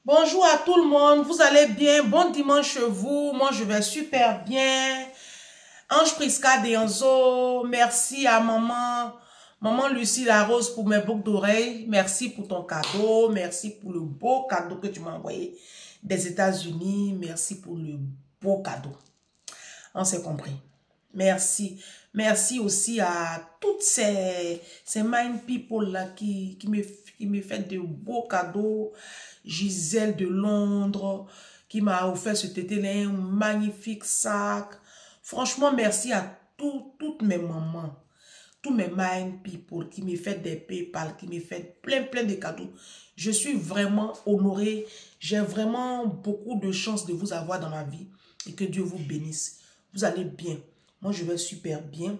Bonjour à tout le monde, vous allez bien? Bon dimanche vous, moi je vais super bien. Ange Prisca Deonzo, merci à maman Lucie Larose pour mes boucles d'oreilles. Merci pour ton cadeau, merci pour le beau cadeau que tu m'as envoyé des États-Unis. Merci pour le beau cadeau. On s'est compris. Merci. Merci aussi à toutes ces mind people là qui me fait de beaux cadeaux. Gisèle de Londres qui m'a offert cet été-là un magnifique sac. Franchement, merci à toutes mes mamans, tous mes mind people qui me font des PayPal, qui me font plein de cadeaux. Je suis vraiment honorée. J'ai vraiment beaucoup de chance de vous avoir dans ma vie et que Dieu vous bénisse. Vous allez bien. Moi, je vais super bien.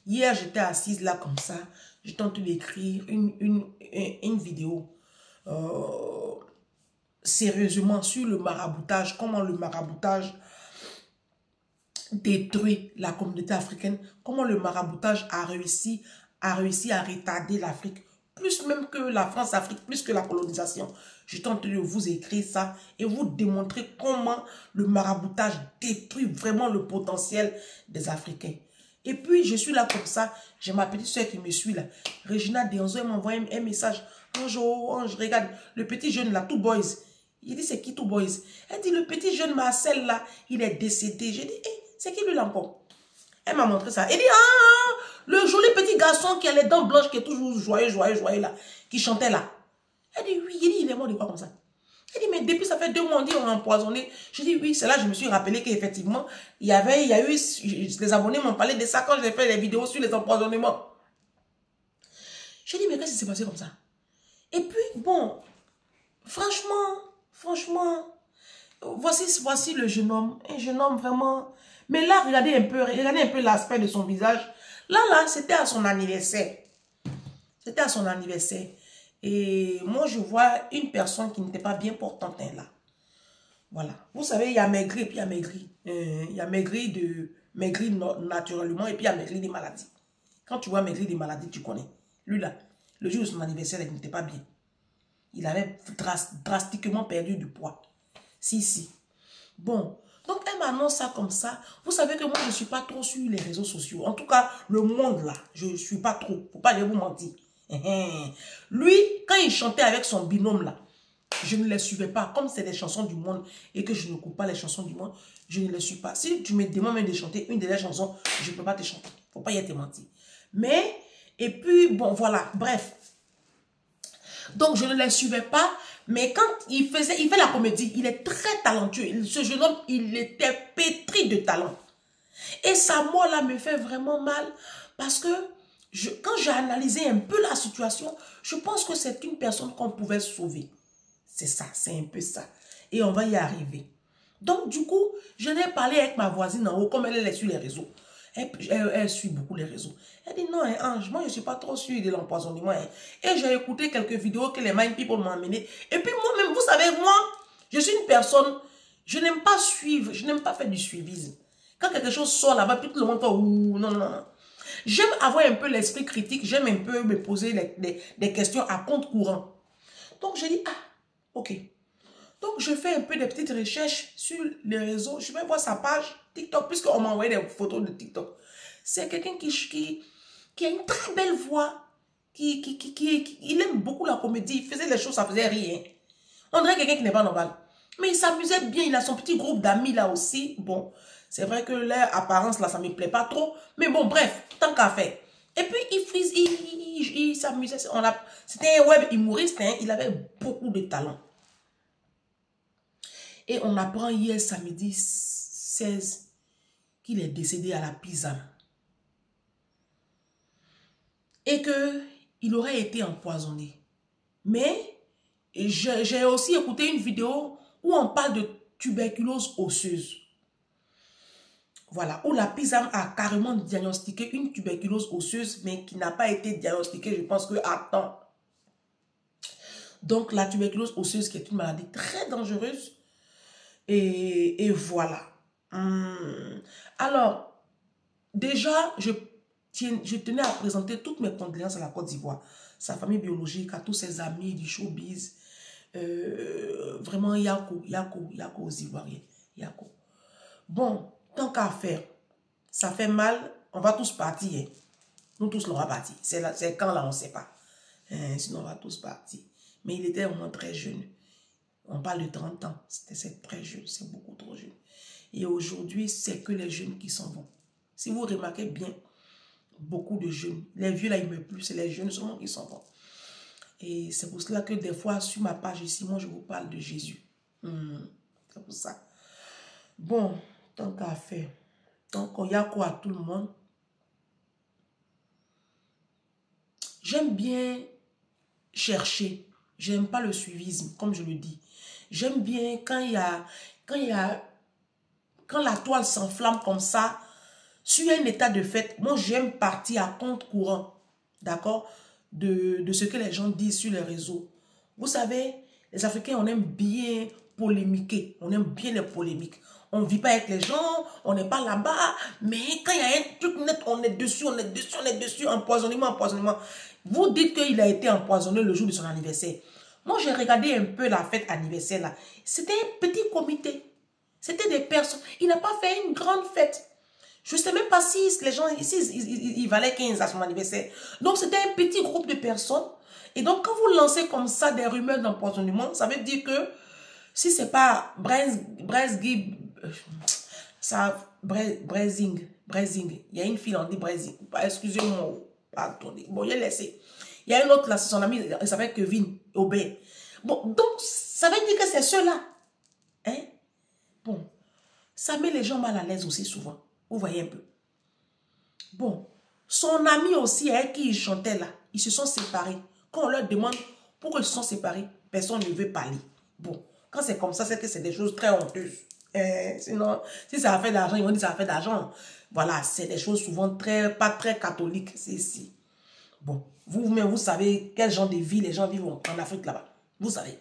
Hier, j'étais assise là comme ça. J'étais en train d'écrire une vidéo sérieusement sur le maraboutage, comment le maraboutage détruit la communauté africaine, comment le maraboutage a réussi à retarder l'Afrique, plus même que la France-Afrique, plus que la colonisation. Je suis en train de vous écrire ça et vous démontrer comment le maraboutage détruit vraiment le potentiel des Africains. Et puis, je suis là comme ça, j'ai ma petite soeur qui me suit là, Regina Deonzo, elle m'a envoyé un message. Bonjour, je regarde, le petit jeune là, tout boys. Il dit, c'est qui tout boys? Elle dit, le petit jeune Marcel là, il est décédé. J'ai dit, hey, c'est qui lui là encore? Elle m'a montré ça. Elle dit, ah, le joli petit garçon qui a les dents blanches, qui est toujours joyeux là, qui chantait là. Elle dit, oui, il est mort de quoi comme ça? Elle dit, mais depuis ça fait 2 mois, on dit on a empoisonné. Je dis, oui, c'est là que je me suis rappelé qu'effectivement, il y a eu, les abonnés m'ont parlé de ça quand j'ai fait les vidéos sur les empoisonnements. Je dis, mais qu'est-ce qui s'est passé comme ça? Et puis, bon, franchement, voici le jeune homme. Un jeune homme vraiment. Mais là, regardez un peu l'aspect de son visage. Là, c'était à son anniversaire. C'était à son anniversaire. Et moi, je vois une personne qui n'était pas bien portante là. Voilà. Vous savez, il y a maigri et puis il y a maigri. Il y a maigri naturellement et puis il y a maigri des maladies. Quand tu vois maigri des maladies, tu connais. Lui là, le jour de son anniversaire, il n'était pas bien. Il avait drastiquement perdu du poids. Si. Bon, donc elle m'annonce ça comme ça. Vous savez que moi, je ne suis pas trop sur les réseaux sociaux. En tout cas, le monde là, je ne suis pas trop. Faut pas vous mentir. Lui, quand il chantait avec son binôme là, je ne les suivais pas. Comme c'est des chansons du monde et que je ne coupe pas les chansons du monde, je ne les suis pas. Si tu me demandes même de chanter une de leurs chansons, je ne peux pas te chanter. Faut pas y être menti. Mais, et puis, bon, voilà, bref. Donc, je ne les suivais pas. Mais quand il fait la comédie, il est très talentueux. Ce jeune homme, il était pétri de talent. Et sa mort là me fait vraiment mal. Parce que quand j'ai analysé un peu la situation, je pense que c'est une personne qu'on pouvait sauver. C'est ça, c'est un peu ça. Et on va y arriver. Donc, du coup, je n'ai parlé avec ma voisine en haut, comme elle est sur les réseaux. Elle suit beaucoup les réseaux. Elle dit non, Ange, moi je ne suis pas trop sûre de l'empoisonnement. Et j'ai écouté quelques vidéos que les Mind People m'ont amenées. Et puis moi-même, vous savez, moi, je suis une personne, je n'aime pas suivre, je n'aime pas faire du suivisme. Quand quelque chose sort là-bas, puis tout le monde fait ouh, non. J'aime avoir un peu l'esprit critique, j'aime un peu me poser des questions à compte courant. Donc je dis, ah, ok. Donc, je fais un peu de petites recherches sur les réseaux. Je vais voir sa page TikTok, puisqu'on m'a envoyé des photos de TikTok. C'est quelqu'un qui a une très belle voix. Il aime beaucoup la comédie. Il faisait les choses, ça faisait rien. On dirait quelqu'un qui n'est pas normal. Mais il s'amusait bien. Il a son petit groupe d'amis là aussi. Bon, c'est vrai que leur apparence là, ça ne me plaît pas trop. Mais bon, bref, tant qu'à faire. Et puis, il s'amusait. C'était un web humoriste. Hein, il avait beaucoup de talent. Et on apprend hier samedi 16 qu'il est décédé à la Pisa. Et qu'il aurait été empoisonné. Mais j'ai aussi écouté une vidéo où on parle de tuberculose osseuse. Voilà, où la Pisa a carrément diagnostiqué une tuberculose osseuse, mais qui n'a pas été diagnostiquée, je pense que à temps. Donc la tuberculose osseuse qui est une maladie très dangereuse. Et voilà. Alors, déjà, je tenais à présenter toutes mes condoléances à la Côte d'Ivoire, sa famille biologique, à tous ses amis du showbiz, vraiment, Yako aux Ivoiriens. Yako. Bon, tant qu'à faire, ça fait mal, on va tous partir. Hein. Nous tous, on va partir. C'est quand là, on ne sait pas. Sinon, on va tous partir. Mais il était vraiment très jeune. On parle de 30 ans. C'est très jeune, c'est beaucoup trop jeune. Et aujourd'hui, c'est que les jeunes qui s'en vont. Si vous remarquez bien, beaucoup de jeunes. Les vieux, là, ils ne meurent plus. C'est les jeunes seulement qui s'en vont. Et c'est pour cela que des fois, sur ma page ici, moi, je vous parle de Jésus. C'est pour ça. Bon, tant qu'à faire. Donc, il y a quoi à tout le monde? J'aime bien chercher. J'aime pas le suivisme, comme je le dis. J'aime bien quand la toile s'enflamme comme ça, sur un état de fait, moi j'aime partir à compte courant, d'accord, de ce que les gens disent sur les réseaux. Vous savez, les Africains, on aime bien polémiquer, on aime bien les polémiques. On ne vit pas avec les gens, on n'est pas là-bas, mais quand il y a un truc net, on est dessus, empoisonnement. Vous dites qu'il a été empoisonné le jour de son anniversaire. Moi, j'ai regardé un peu la fête anniversaire là. C'était un petit comité. C'était des personnes. Il n'a pas fait une grande fête. Je ne sais même pas si les gens ici, ils valaient 15 à son anniversaire. Donc, c'était un petit groupe de personnes. Et donc, quand vous lancez comme ça des rumeurs d'empoisonnement, ça veut dire que si ce n'est pas Brezing, il y a une fille, on dit Brezing. Excusez-moi, attendez. Bon, j'ai laissé. Il y a une autre là, c'est son ami, il s'appelle Kevin Aubert. Bon, donc, ça veut dire que c'est ceux-là. Hein? Bon, ça met les gens mal à l'aise aussi souvent. Vous voyez un peu. Bon, son ami aussi, avec qui il chantait là, ils se sont séparés. Quand on leur demande pourquoi ils se sont séparés, personne ne veut parler. Bon, quand c'est comme ça, c'est que c'est des choses très honteuses. Sinon, si ça a fait d'argent, ils vont dire ça a fait d'argent. Voilà, c'est des choses souvent pas très catholiques. C'est ici. Bon, vous-même, vous savez quel genre de vie les gens vivent en Afrique là-bas. Vous savez.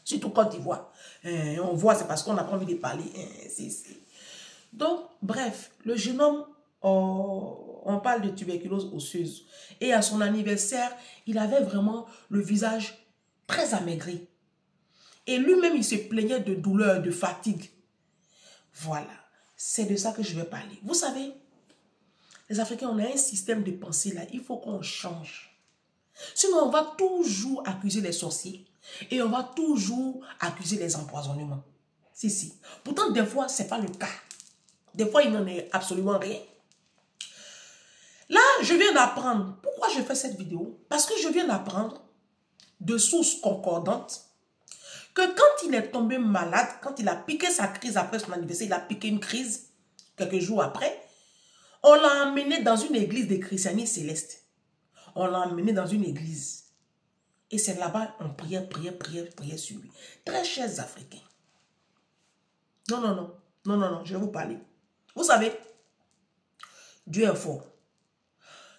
Surtout Côte d'Ivoire. On voit, c'est parce qu'on n'a pas envie de parler. Donc, bref, le jeune homme, on parle de tuberculose osseuse. Et à son anniversaire, il avait vraiment le visage très amaigri. Et lui-même, il se plaignait de douleur, de fatigue. Voilà. C'est de ça que je vais parler. Vous savez, les Africains, on a un système de pensée là. Il faut qu'on change. Sinon, on va toujours accuser les sorciers. Et on va toujours accuser les empoisonnements. Si. Pourtant, des fois, ce n'est pas le cas. Des fois, il n'en est absolument rien. Là, je viens d'apprendre. Pourquoi je fais cette vidéo? Parce que je viens d'apprendre de sources concordantes que quand il est tombé malade, quand il a piqué sa crise après son anniversaire, il a piqué une crise quelques jours après, on l'a emmené dans une église de christianisme céleste. On l'a emmené dans une église. Et c'est là-bas, on priait sur lui. Très chers Africains. Non, je vais vous parler. Vous savez, Dieu est fort.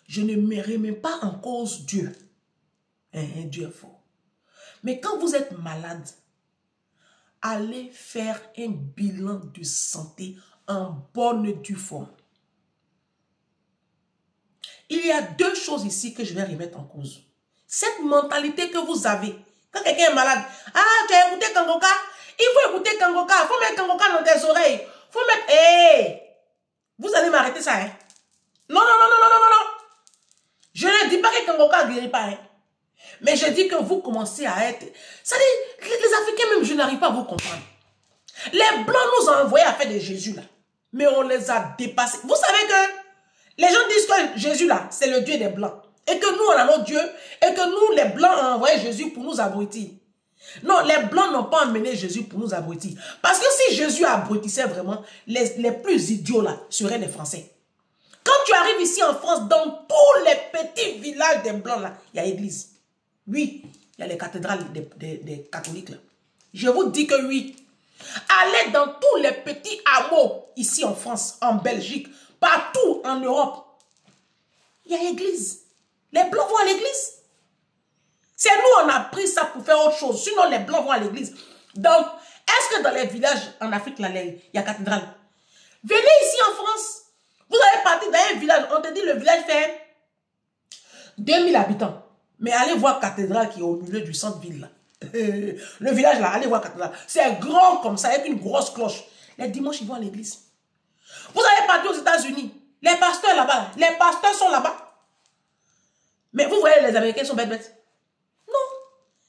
Je ne me remets pas en cause Dieu. Dieu est fort. Mais quand vous êtes malade, allez faire un bilan de santé en bonne et due forme. Il y a deux choses ici que je vais remettre en cause. Cette mentalité que vous avez, quand quelqu'un est malade, tu as écouté Kangoka? Il faut écouter Kangoka. Il faut mettre Kangoka dans tes oreilles. Il faut mettre... vous allez m'arrêter ça, hein? Non. Je ne dis pas que Kangoka ne guérit pas, hein? Mais je dis que vous commencez à être... Ça dit, les Africains même, je n'arrive pas à vous comprendre. Les Blancs nous ont envoyés à faire de Jésus, là. Mais on les a dépassés. Vous savez que les gens disent que Jésus, là, c'est le Dieu des Blancs. Et que nous, on a notre Dieu. Et que nous, les Blancs, on a envoyé Jésus pour nous abrutir. Non, les Blancs n'ont pas emmené Jésus pour nous abrutir. Parce que si Jésus abrutissait vraiment, les plus idiots, là, seraient les Français. Quand tu arrives ici en France, dans tous les petits villages des Blancs, là, il y a église. Oui, il y a les cathédrales des catholiques, là. Je vous dis que oui. Allez dans tous les petits hameaux, ici en France, en Belgique, partout en Europe. Il y a église. Les Blancs vont à l'église. C'est nous, on a pris ça pour faire autre chose. Sinon, les Blancs vont à l'église. Donc, est-ce que dans les villages en Afrique, là, il y a cathédrale? Venez ici en France. Vous allez partir dans un village. On te dit le village fait 2000 habitants. Mais allez voir cathédrale qui est au milieu du centre-ville, là. Le village là, allez voir cathédrale. C'est grand comme ça, avec une grosse cloche. Les dimanches, ils vont à l'église. Vous allez partir aux États-Unis. Les pasteurs là-bas, les pasteurs sont là-bas. Mais vous voyez, les Américains sont bêtes. Non.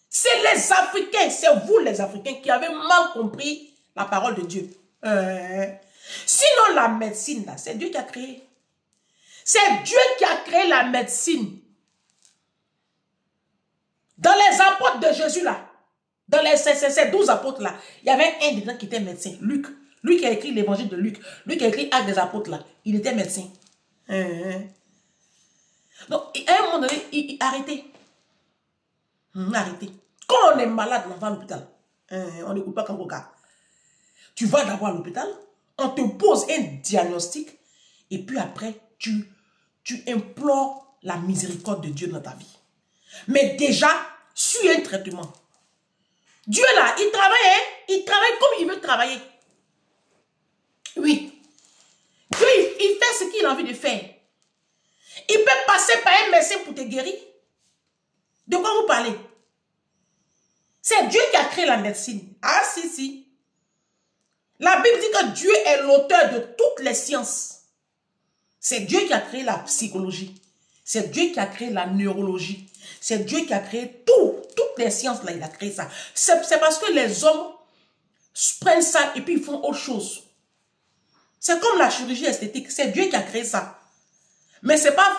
C'est les Africains, c'est vous les Africains qui avez mal compris la parole de Dieu. Sinon, la médecine, là, c'est Dieu qui a créé. C'est Dieu qui a créé la médecine. Dans les apôtres de Jésus, là, dans ces 12 apôtres, là, il y avait un dedans qui était médecin, Luc. Lui qui a écrit l'évangile de Luc. Lui qui a écrit Actes des apôtres, là, il était médecin. Donc, à un moment donné, arrêtez. Arrêtez. Quand on est malade, on va à l'hôpital. On n'écoute pas comme au cas. Tu vas d'abord à l'hôpital, on te pose un diagnostic, et puis après, tu implores la miséricorde de Dieu dans ta vie. Mais déjà, suis un traitement. Dieu là, il travaille comme il veut travailler. Oui. Dieu, il fait ce qu'il a envie de faire. Il peut passer par un médecin pour te guérir. De quoi vous parlez? C'est Dieu qui a créé la médecine. Ah, si. La Bible dit que Dieu est l'auteur de toutes les sciences. C'est Dieu qui a créé la psychologie. C'est Dieu qui a créé la neurologie. C'est Dieu qui a créé toutes les sciences là, il a créé ça. C'est parce que les hommes prennent ça et puis ils font autre chose. C'est comme la chirurgie esthétique. C'est Dieu qui a créé ça. Mais c'est pas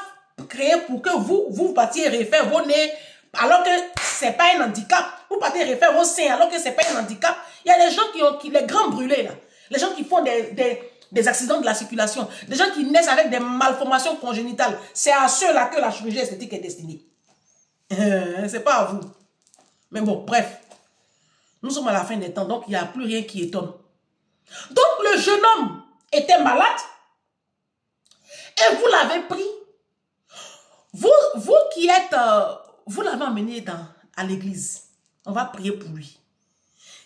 créé pour que vous partiez refaire vos nez alors que c'est pas un handicap. Vous partez refaire vos seins alors que c'est pas un handicap. Il y a des gens qui les grands brûlés là. Les gens qui font des accidents de la circulation. Des gens qui naissent avec des malformations congénitales. C'est à ceux-là que la chirurgie esthétique est destinée. C'est pas à vous. Mais bon, bref. Nous sommes à la fin des temps, donc il n'y a plus rien qui étonne. Donc le jeune homme était malade. Et vous l'avez pris. Vous qui êtes... vous l'avez emmené à l'église. On va prier pour lui.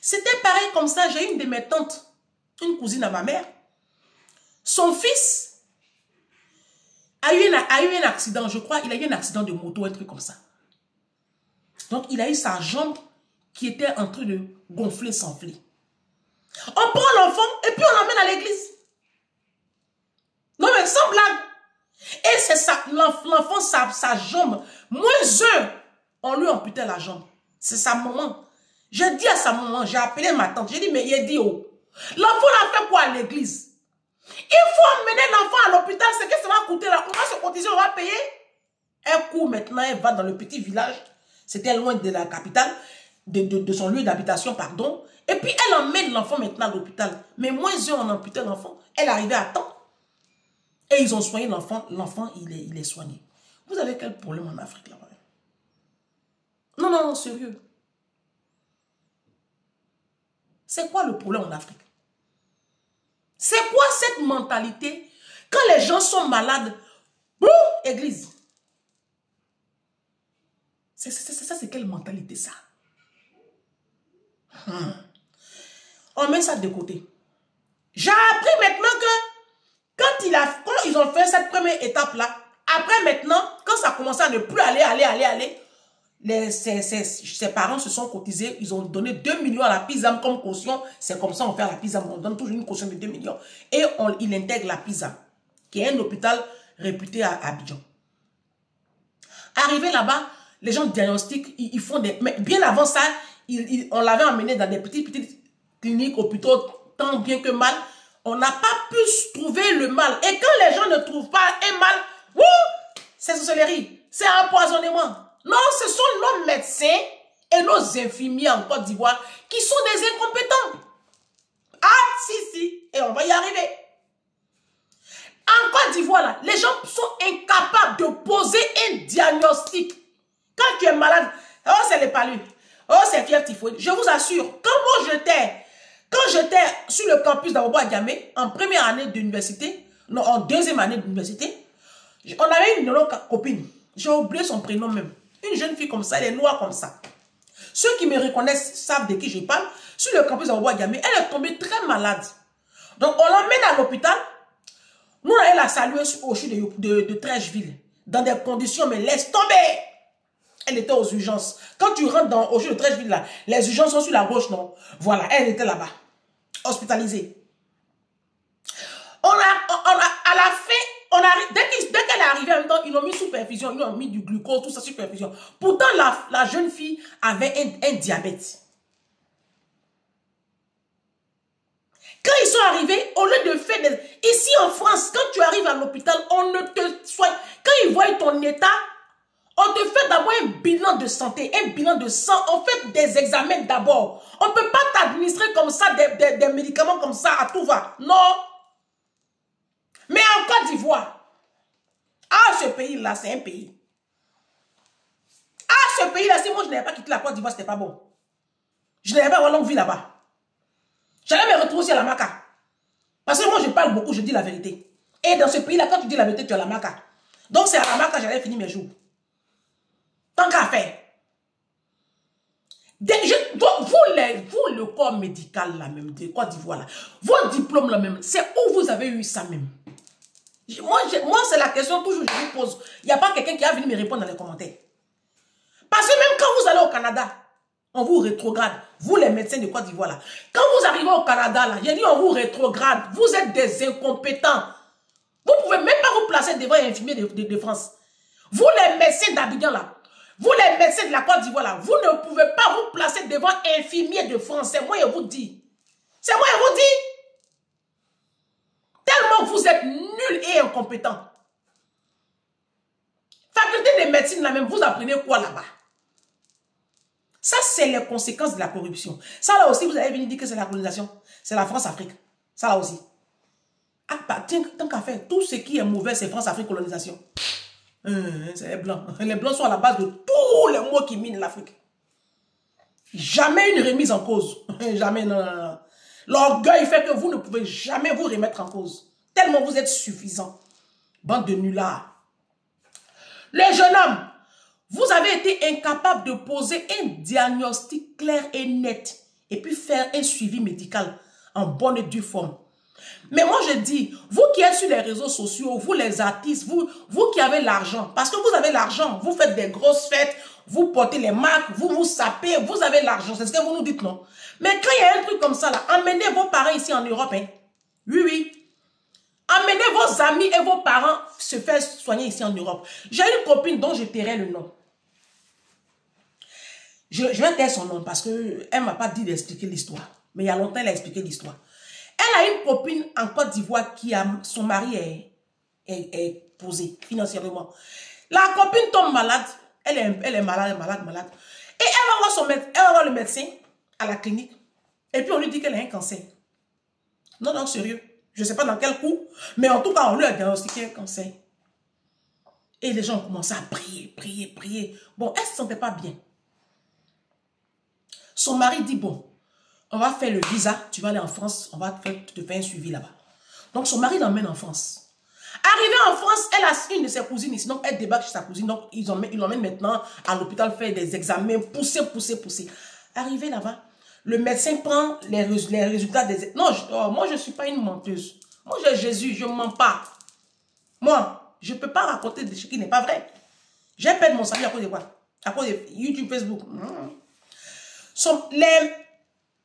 C'était pareil comme ça. J'ai une de mes tantes, une cousine à ma mère. Son fils a eu un accident, je crois. Il a eu un accident de moto, un truc comme ça. Donc, il a eu sa jambe qui était en train de gonfler, s'enfler. On prend l'enfant et puis on l'emmène à l'église. Non, mais sans blague. Et c'est ça, l'enfant, sa jambe, -1, on lui amputait la jambe. C'est sa maman. J'ai dit à sa maman, j'ai appelé ma tante, j'ai dit, mais il a dit, oh, l'enfant a fait quoi à l'église? Il faut emmener l'enfant à l'hôpital, c'est que ça va coûter là. On va se cotiser, on va payer. Elle court maintenant, elle va dans le petit village. C'était loin de la capitale, de son lieu d'habitation, pardon. Et puis elle emmène l'enfant maintenant à l'hôpital. Mais -1, on amputait l'enfant. Elle arrivait à temps. Et ils ont soigné l'enfant. L'enfant, il est soigné. Vous avez quel problème en Afrique là-bas? Non, non, non, sérieux. C'est quoi le problème en Afrique? C'est quoi cette mentalité? Quand les gens sont malades, boum, église. Ça, c'est quelle mentalité ça? On met ça de côté. J'ai appris maintenant que quand ils ont fait cette première étape-là, après maintenant, quand ça commençait à ne plus aller, ses parents se sont cotisés, ils ont donné 2 millions à la PISAM comme caution. C'est comme ça on fait à la PISAM, on donne toujours une caution de 2 millions. Et il intègre la PISAM, qui est un hôpital réputé à Abidjan. Arrivé là-bas, les gens diagnostiquent, ils font des... Mais bien avant ça, on l'avait emmené dans des petites cliniques, hôpitaux, tant bien que mal. On n'a pas pu trouver le mal. Et quand les gens ne trouvent pas un mal, c'est sorcellerie, c'est empoisonnement. Non, ce sont nos médecins et nos infirmiers en Côte d'Ivoire qui sont des incompétents. Ah, si. Et on va y arriver. En Côte d'Ivoire, là, les gens sont incapables de poser un diagnostic. Quand tu es malade, oh, c'est les palus. Oh, c'est fièvre typhoïde. Je vous assure, quand j'étais sur le campus d'Abobo-Adiamé, en première année d'université, non, en deuxième année d'université, on avait une copine. J'ai oublié son prénom même. Une jeune fille comme ça, elle est noire comme ça. Ceux qui me reconnaissent savent de qui je parle. Sur le campus d'Abobo-Adiamé, elle est tombée très malade. Donc, on l'emmène à l'hôpital. Nous, elle a salué au CHU de Trècheville. Dans des conditions, mais laisse tomber. Elle était aux urgences. Quand tu rentres au jeu de Trècheville, là, les urgences sont sur la gauche, non? Voilà, elle était là-bas, hospitalisée. À la fin, dès qu'elle est arrivée, en même temps, ils l'ont mis sous perfusion, ils ont mis du glucose, tout ça sous perfusion. Pourtant, la jeune fille avait un diabète. Quand ils sont arrivés, au lieu de faire des... Ici en France, quand tu arrives à l'hôpital, on ne te soigne. Quand ils voient ton état, on te fait d'abord un bilan de santé, un bilan de sang. On fait des examens d'abord. On ne peut pas t'administrer comme ça des médicaments comme ça à tout va. Non. Mais en Côte d'Ivoire, ce pays-là, c'est un pays. Ce pays-là, si moi je n'avais pas quitté la Côte d'Ivoire, c'était pas bon. Je n'avais pas une longue vie là-bas. J'allais me retrouver aussi à la maca. Parce que moi, je parle beaucoup, je dis la vérité. Et dans ce pays-là, quand tu dis la vérité, tu es à la maca. Donc, c'est à la maca que j'allais finir mes jours. Tant qu'à faire. Vous, le corps médical, là même, de Côte d'Ivoire, là, vos diplômes, là même, c'est où vous avez eu ça même? Moi c'est la question toujours que je vous pose. Il n'y a pas quelqu'un qui a venu me répondre dans les commentaires. Parce que même quand vous allez au Canada, on vous rétrograde. Vous, les médecins de Côte d'Ivoire, là. Quand vous arrivez au Canada, là, j'ai dit on vous rétrograde. Vous êtes des incompétents. Vous ne pouvez même pas vous placer devant un infirmier de France. Vous, les médecins d'Abidjan, là. Vous, les médecins de la Côte d'Ivoire, là. Vous ne pouvez pas vous placer devant un infirmier de France. C'est moi, je vous dis. C'est moi, je vous dis. Tellement que vous êtes nuls et incompétents. Faculté de médecine, là même, vous apprenez quoi là-bas? Ça, c'est les conséquences de la corruption. Ça, là aussi, vous allez venir dire que c'est la colonisation. C'est la France-Afrique. Ça, là aussi. Ah, bah, tiens, tant qu'à faire, tout ce qui est mauvais, c'est France-Afrique colonisation. C'est les Blancs. Les Blancs sont à la base de tous les maux qui minent l'Afrique. Jamais une remise en cause. Jamais, non, non, non. L'orgueil fait que vous ne pouvez jamais vous remettre en cause. Tellement vous êtes suffisant. Bande de nullards. Le jeune homme, vous avez été incapable de poser un diagnostic clair et net et puis faire un suivi médical en bonne et due forme. Mais moi je dis, vous qui êtes sur les réseaux sociaux, vous les artistes, vous qui avez l'argent, parce que vous avez l'argent, vous faites des grosses fêtes, vous portez les marques, vous vous sapez, vous avez l'argent, c'est ce que vous nous dites, non? Mais quand il y a un truc comme ça, là, emmenez vos parents ici en Europe, hein. Oui, oui. Emmenez vos amis et vos parents se faire soigner ici en Europe. J'ai une copine dont je tairai le nom. Je vais taire son nom parce qu'elle ne m'a pas dit d'expliquer l'histoire. Mais il y a longtemps, elle a expliqué l'histoire. Elle a une copine en Côte d'Ivoire qui a... Son mari est posé financièrement. La copine tombe malade. Elle est malade. Et elle va voir le médecin à la clinique. Et puis on lui dit qu'elle a un cancer. Non, non, sérieux. Je ne sais pas dans quel coup. Mais en tout cas, on lui a diagnostiqué un cancer. Et les gens ont commencé à prier. Bon, elle ne se sentait pas bien. Son mari dit, bon, on va faire le visa, tu vas aller en France, on va te faire un suivi là-bas. Donc son mari l'emmène en France. Arrivé en France, elle a une de ses cousines ici, donc elle débarque chez sa cousine, donc ils l'emmènent maintenant à l'hôpital faire des examens, pousser. Arrivé là-bas, le médecin prend les résultats des... Non, moi je ne suis pas une menteuse. Moi j'ai Jésus, je ne mens pas. Moi, je ne peux pas raconter des choses qui n'est pas vrai. J'ai perdu mon salut à cause de quoi? À cause de YouTube, Facebook.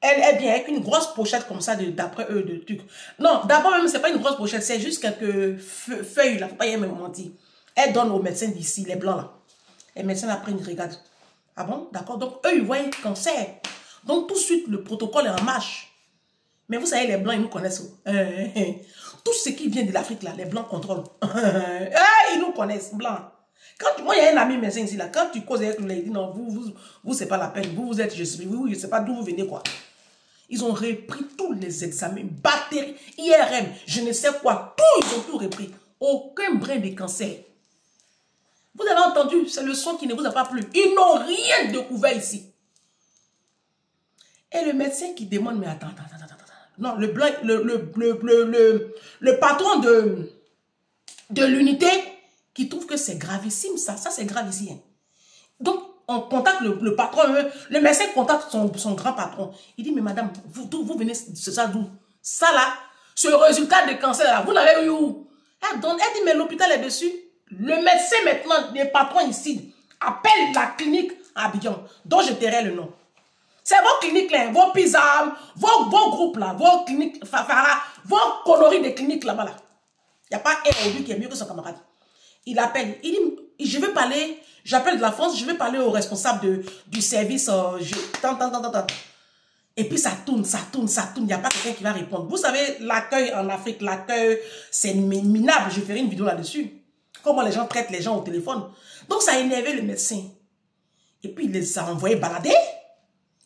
Elle vient avec une grosse pochette comme ça, d'après eux, de trucs. Non, d'abord même, c'est pas une grosse pochette, c'est juste quelques feuilles, là, faut pas y me mentir. Elle donne aux médecins d'ici, les blancs, là. Les médecins, après, ils regardent. Ah bon? D'accord. Donc, eux, ils voient un cancer. Donc, tout de suite, le protocole est en marche. Mais vous savez, les blancs, ils nous connaissent. Tout ce qui vient de l'Afrique, là, les blancs contrôlent. Ils nous connaissent, blancs. Moi, il y a un ami médecin ici, là. Quand tu causes avec lui, il dit non, vous c'est pas la peine. Vous êtes, je sais pas d'où vous venez, quoi. Ils ont repris tous les examens, bactéries, IRM, je ne sais quoi, tout, ils ont tout repris. Aucun brin de cancer. Vous avez entendu, c'est le son qui ne vous a pas plu. Ils n'ont rien découvert ici. Et le médecin qui demande, mais attends. Non, le patron de l'unité qui trouve que c'est gravissime, ça c'est gravissime. Donc, on contacte le patron, le médecin contacte son grand patron. Il dit, mais madame, vous venez, c'est ça d'où? Ça là, ce résultat de cancer là, vous l'avez eu où? Elle dit, mais l'hôpital est dessus. Le médecin maintenant, le patron ici, appelle la clinique à Abidjan, dont je tairai le nom. C'est vos cliniques là, vos pizzas, vos groupes là, vos cliniques, Fafara, vos conneries de cliniques là-bas là. Il n'y a pas un aujourd'hui qui est mieux que son camarade. Il appelle, il dit, je vais parler, j'appelle de la France, je vais parler au responsable du service, Et puis ça tourne, il n'y a pas quelqu'un qui va répondre. Vous savez, l'accueil en Afrique, l'accueil, c'est minable. Je ferai une vidéo là-dessus. Comment les gens traitent les gens au téléphone. Donc ça a énervé le médecin. Et puis il les a envoyés balader.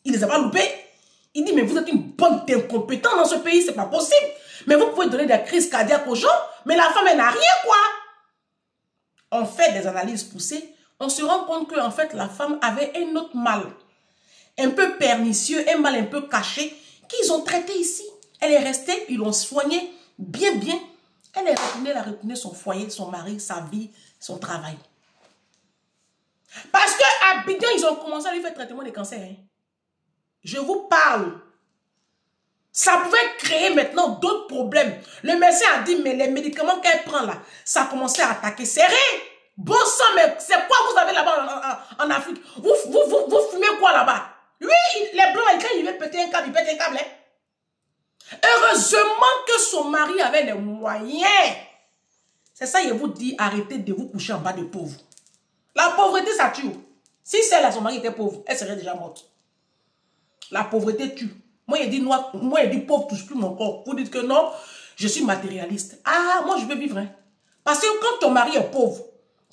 Il les a pas loupés. Il dit, mais vous êtes une bande d'incompétents dans ce pays, c'est pas possible. Mais vous pouvez donner des crises cardiaques aux gens, mais la femme, elle n'a rien, quoi. On fait des analyses poussées, on se rend compte que en fait, la femme avait un autre mal, un peu pernicieux, un mal un peu caché, qu'ils ont traité ici. Elle est restée, ils l'ont soignée bien. Elle a retourné son foyer, son mari, sa vie, son travail. Parce qu'à Abidjan, ils ont commencé à lui faire traitement de cancer. Hein. Je vous parle. Ça pouvait créer maintenant d'autres problèmes. Le médecin a dit, mais les médicaments qu'elle prend là, ça a commencé à attaquer. C'est rien. Bon sang, mais c'est quoi vous avez là-bas en Afrique? Vous fumez quoi là-bas? Lui, les blancs, quand il veut péter un câble, il pète un câble. Hein? Heureusement que son mari avait les moyens. C'est ça, il vous dit, arrêtez de vous coucher en bas de pauvres. La pauvreté, ça tue. Si celle là, son mari était pauvre, elle serait déjà morte. La pauvreté tue. Moi, il dit pauvre, touche plus mon corps. Vous dites que non, je suis matérialiste. Ah, moi, je veux vivre. Hein. Parce que quand ton mari est pauvre,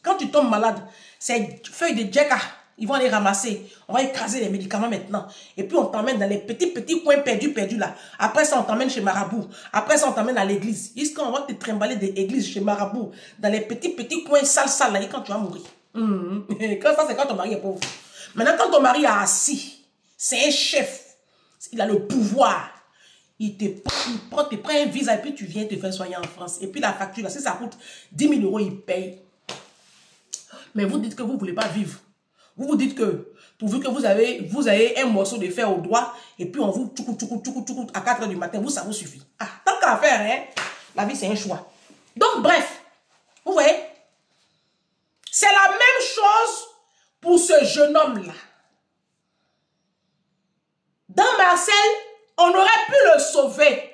quand tu tombes malade, ces feuilles de djeka, ils vont les ramasser. On va écraser les médicaments maintenant. Et puis, on t'emmène dans les petits coins perdus là. Après ça, on t'emmène chez Marabout. Après ça, on t'emmène à l'église. Jusqu'à on va te trimballer des églises chez Marabout. Dans les petits coins sales là. Et quand tu vas mourir. Quand ça, c'est quand ton mari est pauvre. Maintenant, quand ton mari est assis, c'est un chef. Il a le pouvoir. Il te prend un visa et puis tu viens te faire soigner en France. Et puis la facture, si ça coûte 10 000 euros, il paye. Mais vous dites que vous ne voulez pas vivre. Vous dites que, pourvu que vous avez un morceau de fer au doigt, et puis on vous tchoukou à 4 h du matin, ça vous suffit. Ah, tant qu'à faire, hein, la vie c'est un choix. Donc bref, vous voyez, c'est la même chose pour ce jeune homme-là. Dans Marcel, on aurait pu le sauver.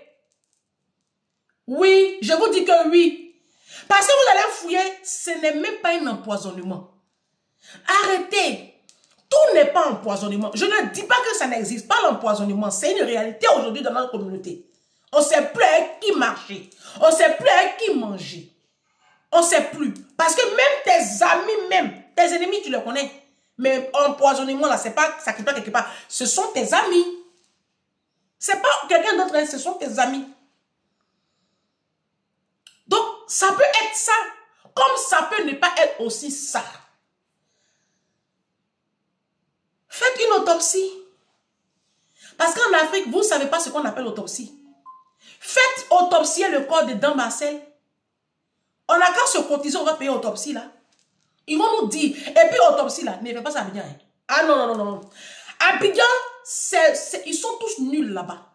Oui, je vous dis que oui. Parce que vous allez fouiller, ce n'est même pas un empoisonnement. Arrêtez. Tout n'est pas empoisonnement. Je ne dis pas que ça n'existe pas l'empoisonnement. C'est une réalité aujourd'hui dans notre communauté. On ne sait plus avec qui marcher. On ne sait plus avec qui manger. On ne sait plus. Parce que même tes amis, tes ennemis, tu les connais. Mais empoisonnement, là, c'est pas ça qui doit quelque part. Ce sont tes amis. C'est pas quelqu'un d'autre, ce sont tes amis. Donc, ça peut être ça. Comme ça peut ne pas être aussi ça. Faites une autopsie. Parce qu'en Afrique, vous ne savez pas ce qu'on appelle autopsie. Faites autopsier le corps de Dan Marcel. On n'a qu'à se cotiser, on va payer autopsie là. Ils vont nous dire, et puis autopsie là, ne fais pas ça à Abidjan. Hein. Ah non. Abidjan, ils sont tous nuls là-bas.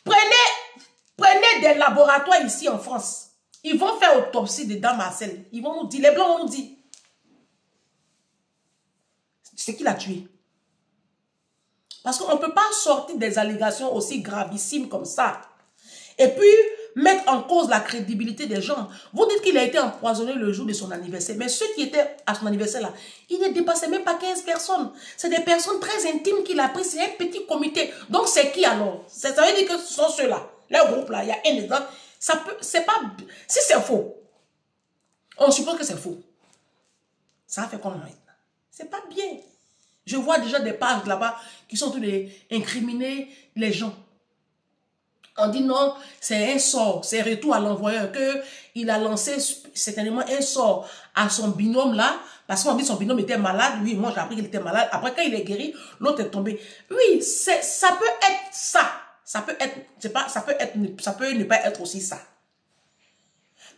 Prenez des laboratoires ici en France. Ils vont faire autopsie de Dan Marcel. Ils vont nous dire, les blancs vont nous dire. C'est qui l'a tué. Parce qu'on ne peut pas sortir des allégations aussi gravissimes comme ça. Et puis, mettre en cause la crédibilité des gens. Vous dites qu'il a été empoisonné le jour de son anniversaire. Mais ceux qui étaient à son anniversaire là, il ne dépassait même pas 15 personnes. C'est des personnes très intimes qu'il a pris. C'est un petit comité. Donc, c'est qui alors? Ça veut dire que ce sont ceux-là. Le groupe là, il y a un exemple. Ça peut, c'est pas... Si c'est faux, on suppose que c'est faux. Ça a fait comment maintenant? C'est pas bien. Je vois déjà des pages là-bas qui sont tous les incriminer les gens. On dit non, c'est un sort, c'est retour à l'envoyeur, qu'il a lancé certainement un sort à son binôme là, parce qu'on dit que son binôme était malade. Oui, moi j'ai appris qu'il était malade. Après, quand il est guéri, l'autre est tombé. Oui, ça peut être ça. Ça peut ne pas être aussi ça.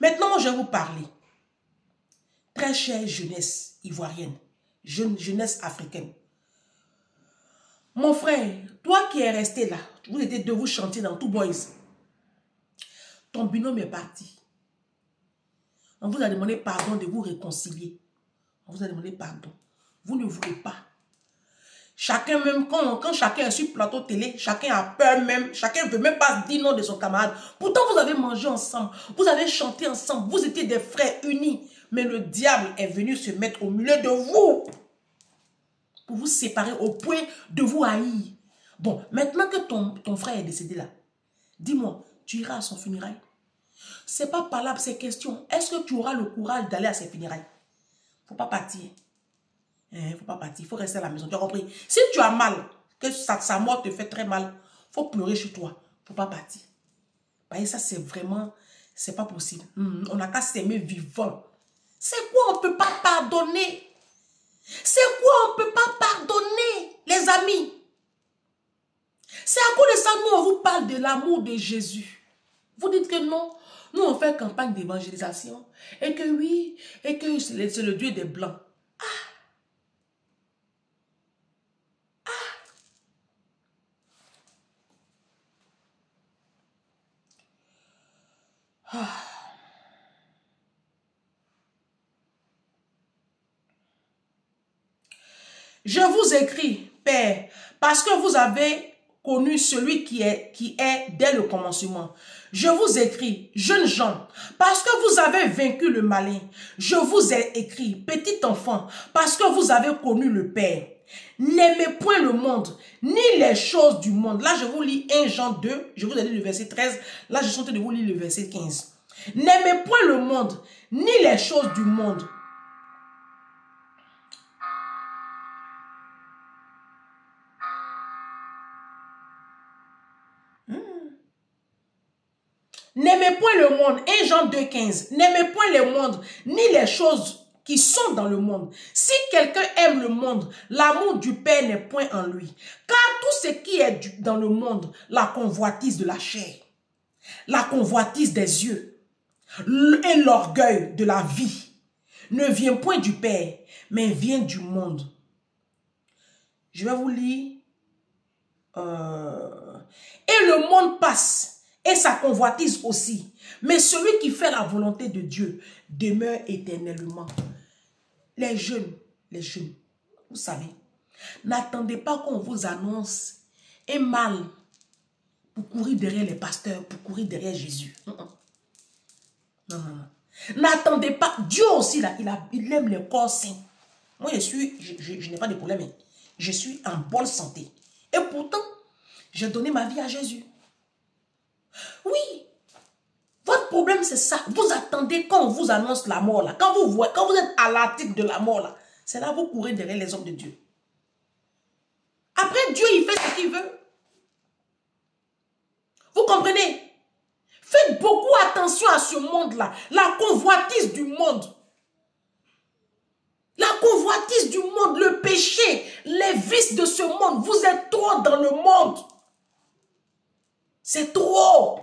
Maintenant, moi, je vais vous parler. Très chère jeunesse ivoirienne, jeunesse africaine. Mon frère, toi qui es resté là, vous étiez de vous chanter dans tout boys. Ton binôme est parti. On vous a demandé pardon de vous réconcilier. On vous a demandé pardon. Vous ne voulez pas. Chacun même, quand chacun est sur plateau télé, chacun a peur même, chacun ne veut même pas dire non de son camarade. Pourtant, vous avez mangé ensemble, vous avez chanté ensemble, vous étiez des frères unis. Mais le diable est venu se mettre au milieu de vous pour vous séparer au point de vous haïr. Bon, maintenant que ton frère est décédé là, dis-moi, tu iras à son funérail? C'est pas parlable ces questions. Est-ce que tu auras le courage d'aller à ses funérailles? Faut pas partir. Faut pas partir, il faut rester à la maison, tu as compris? Si tu as mal, que sa mort te fait très mal, faut pleurer chez toi, faut pas partir. Bah, ça c'est vraiment, c'est pas possible. On n'a qu'à s'aimer vivant. C'est quoi on peut pas pardonner? C'est quoi on peut pas pardonner, les amis? C'est à cause de ça, nous on vous parle de l'amour de Jésus. Vous dites que non, nous on fait campagne d'évangélisation, et que oui, et que c'est le Dieu des Blancs. Je vous écris, Père, parce que vous avez connu celui qui est dès le commencement. Je vous écris, jeunes gens, parce que vous avez vaincu le malin. Je vous ai écrit, petit enfant, parce que vous avez connu le Père. N'aimez point le monde, ni les choses du monde. Là, je vous lis 1 Jean 2, je vous ai dit le verset 13. Là, je suis en train de vous lire le verset 15. N'aimez point le monde, ni les choses du monde. N'aimez point le monde. 1 Jean 2, 15. N'aimez point le monde, ni les choses qui sont dans le monde. Si quelqu'un aime le monde, l'amour du Père n'est point en lui. Car tout ce qui est dans le monde, la convoitise de la chair, la convoitise des yeux et l'orgueil de la vie, ne vient point du Père, mais vient du monde. Je vais vous lire. Et le monde passe, et sa convoitise aussi. Mais celui qui fait la volonté de Dieu demeure éternellement. Les jeunes, vous savez, n'attendez pas qu'on vous annonce un mal pour courir derrière les pasteurs, pour courir derrière Jésus. Non. N'attendez pas. Dieu aussi, là, il aime les corps sains. Moi, je n'ai pas de problème. Je suis en bonne santé. Et pourtant, j'ai donné ma vie à Jésus. Oui. Votre problème, c'est ça. Vous attendez quand on vous annonce la mort, là. Quand vous êtes à l'article de la mort, là. C'est là que vous courez derrière les hommes de Dieu. Après, Dieu, il fait ce qu'il veut. Vous comprenez? Faites beaucoup attention à ce monde-là. La convoitise du monde. La convoitise du monde, le péché, les vices de ce monde. Vous êtes trop dans le monde. C'est trop.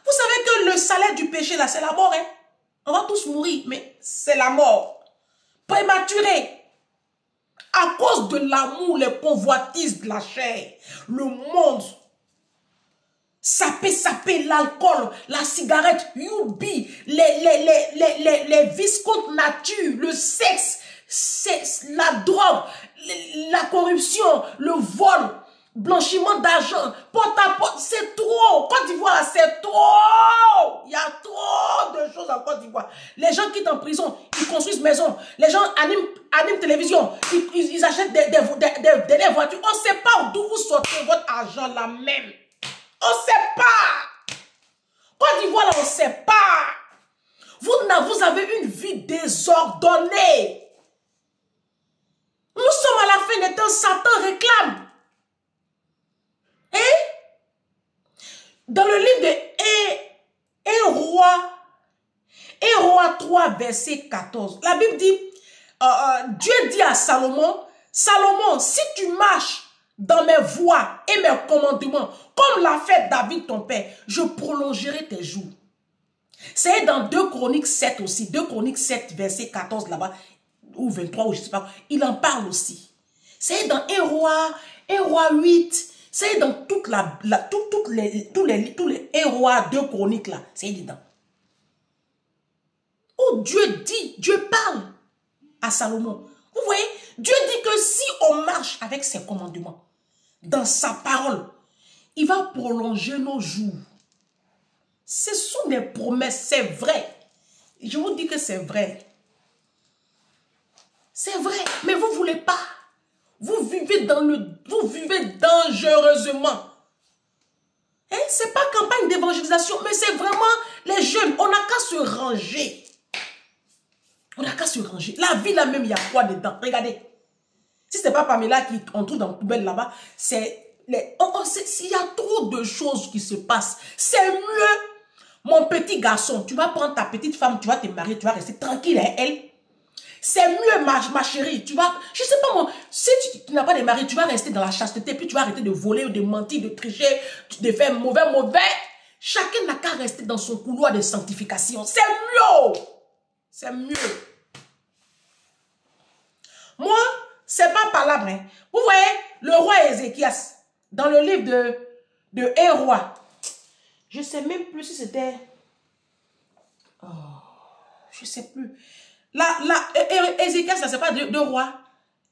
Vous savez que le salaire du péché, là, c'est la mort. Hein? On va tous mourir, mais c'est la mort. Prématuré. À cause de l'amour, les convoitises de la chair, le monde, saper, l'alcool, la cigarette, youbi, les vices contre nature, le sexe, la drogue, la corruption, le vol, blanchiment d'argent, porte à porte, c'est trop. Côte d'Ivoire, c'est trop. Il y a trop de choses en Côte d'Ivoire. Les gens quittent en prison, ils construisent maison. Les gens animent télévision, ils achètent des voitures. On ne sait pas d'où vous sortez votre argent là même. On ne sait pas. Côte d'Ivoire, là, on ne sait pas. Vous avez une vie désordonnée. Nous sommes à la fin des temps, Satan réclame. Dans le livre de 1 Roi 3, verset 14, la Bible dit, Dieu dit à Salomon, Salomon, si tu marches dans mes voies et mes commandements, comme l'a fait David ton père, je prolongerai tes jours. C'est dans 2 Chroniques 7 aussi, 2 Chroniques 7, verset 14 là-bas, ou 23, ou je ne sais pas, il en parle aussi. C'est dans 1 Roi 8, c'est dans toute tous les 1 Roi 2 Chroniques là, c'est dedans. où Dieu parle à Salomon. Vous voyez, Dieu dit que si on marche avec ses commandements, dans sa parole, il va prolonger nos jours. Ce sont des promesses, c'est vrai. Je vous dis que c'est vrai. C'est vrai, mais vous ne voulez pas. Vous vivez dangereusement. Hein? Ce n'est pas campagne d'évangélisation, mais c'est vraiment les jeunes. On n'a qu'à se ranger. On n'a qu'à se ranger. La vie là même, il y a quoi dedans? Regardez. Si ce n'est pas Pamela qu'on trouve dans la poubelle là-bas, c'est... S'il y a trop de choses qui se passent, c'est mieux. Mon petit garçon, tu vas prendre ta petite femme, tu vas te marier, tu vas rester tranquille, hein, elle. C'est mieux, ma chérie. Tu vas, je sais pas moi, si tu n'as pas de mari, tu vas rester dans la chasteté, puis tu vas arrêter de voler, de mentir, de tricher, de faire mauvais. Chacun n'a qu'à rester dans son couloir de sanctification. C'est mieux. C'est mieux. Moi, c'est pas palabre. Hein. Vous voyez, le roi Ézéchias, dans le livre de 1 roi, je ne sais même plus si c'était... Oh, je ne sais plus. Ézéchias, là, c'est pas 2 rois.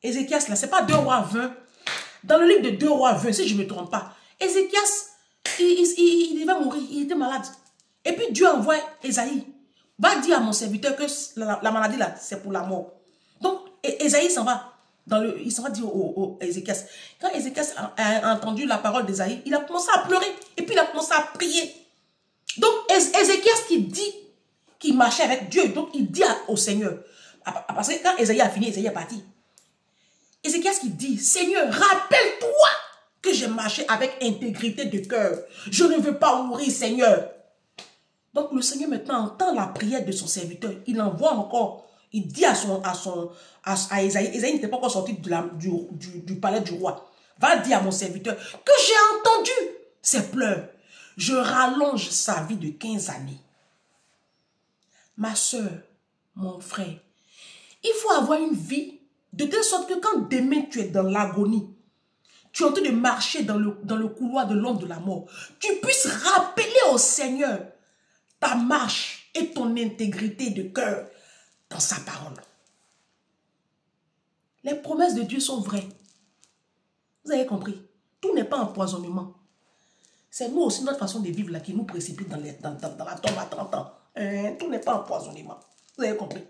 Ézéchias, là, c'est pas 2 rois 20. Dans le livre de 2 rois 20, si je ne me trompe pas, Ézéchias, il va mourir, il était malade. Et puis Dieu envoie Ésaïe. Va dire à mon serviteur que la maladie, là, c'est pour la mort. Donc, Ésaïe s'en va. Il s'en va dire au Ézéchias. Quand Ézéchias a entendu la parole d'Ésaïe, il a commencé à pleurer. Et puis il a commencé à prier. Donc, Ézéchias qui dit qu'il marchait avec Dieu. Donc, il dit au Seigneur. Parce que quand Ésaïe a fini, Ésaïe est parti. Ézéchias qui dit, Seigneur, rappelle-toi que j'ai marché avec intégrité de cœur. Je ne veux pas mourir, Seigneur. Donc, le Seigneur maintenant entend la prière de son serviteur. Il envoie encore. Il dit à Ésaïe, Ésaïe n'était pas encore sorti du palais du roi. Va dire à mon serviteur que j'ai entendu ses pleurs. Je rallonge sa vie de 15 années. Ma soeur, mon frère, il faut avoir une vie de telle sorte que quand demain tu es dans l'agonie, tu es en train de marcher dans le couloir de l'ombre de la mort, tu puisses rappeler au Seigneur ta marche et ton intégrité de cœur dans sa parole. Les promesses de Dieu sont vraies. Vous avez compris? Tout n'est pas empoisonnement. C'est nous aussi, notre façon de vivre là, qui nous précipite dans la tombe à 30 ans. Tout n'est pas empoisonnement. Vous avez compris?